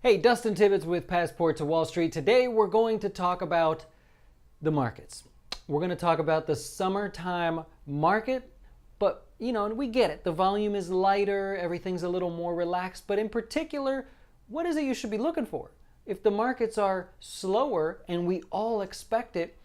Hey, Dustin Tibbetts with Passport to Wall Street. Today we're going to talk about the markets. We're going to talk about the summertime market, but we get it. The volume is lighter, everything's a little more relaxed, but in particular, what is it you should be looking for? If the markets are slower and we all expect it,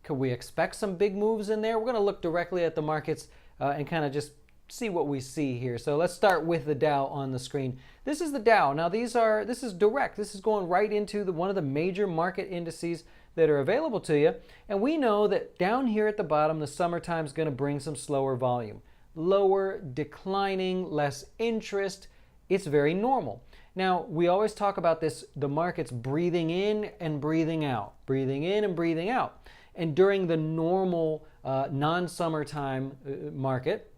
could we expect some big moves in there? We're going to look directly at the markets and kind of just see what we see here. So let's start with the Dow on the screen. This is the Dow. Now this is direct. This is going right into one of the major market indices that are available to you. And we know that down here at the bottom, the summertime is going to bring some slower volume. Lower, declining, less interest. It's very normal. Now, we always talk about this, the markets breathing in and breathing out, breathing in and breathing out. And during the normal non-summertime market,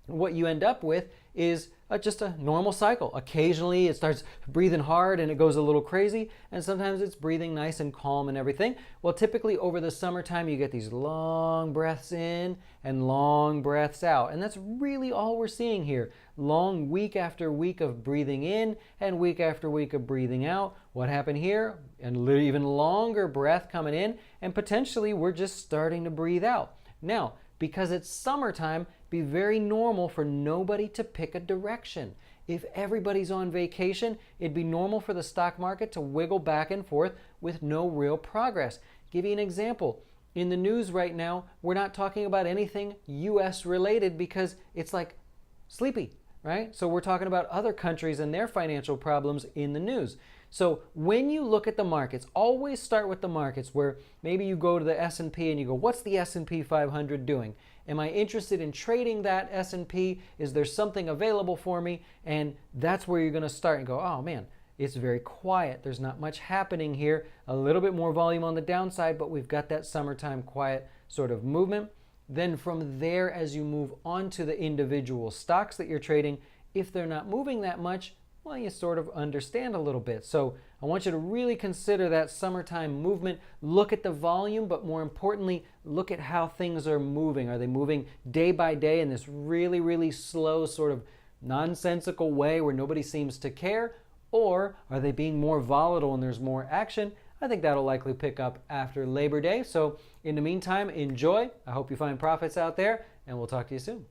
what you end up with is just a normal cycle. Occasionally it starts breathing hard and it goes a little crazy, and sometimes it's breathing nice and calm and everything. Well, typically over the summertime you get these long breaths in and long breaths out, and that's really all we're seeing here. Long week after week of breathing in and week after week of breathing out. What happened here? And even longer breath coming in, and potentially we're just starting to breathe out. Now, because it's summertime, be very normal for nobody to pick a direction. If everybody's on vacation, it'd be normal for the stock market to wiggle back and forth with no real progress. Give you an example. In the news right now, we're not talking about anything US related because it's like sleepy, right? So we're talking about other countries and their financial problems in the news. So when you look at the markets, always start with the markets, where maybe you go to the S&P and you go, what's the S&P 500 doing? Am I interested in trading that S&P? Is there something available for me? And that's where you're going to start and go, oh man, it's very quiet. There's not much happening here. A little bit more volume on the downside, but we've got that summertime quiet sort of movement. Then from there, as you move on to the individual stocks that you're trading, if they're not moving that much, well, you sort of understand a little bit. So I want you to really consider that summertime movement. Look at the volume, but more importantly, look at how things are moving. Are they moving day by day in this really, really slow sort of nonsensical way where nobody seems to care? Or are they being more volatile and there's more action? I think that'll likely pick up after Labor Day. So in the meantime, enjoy. I hope you find profits out there, and we'll talk to you soon.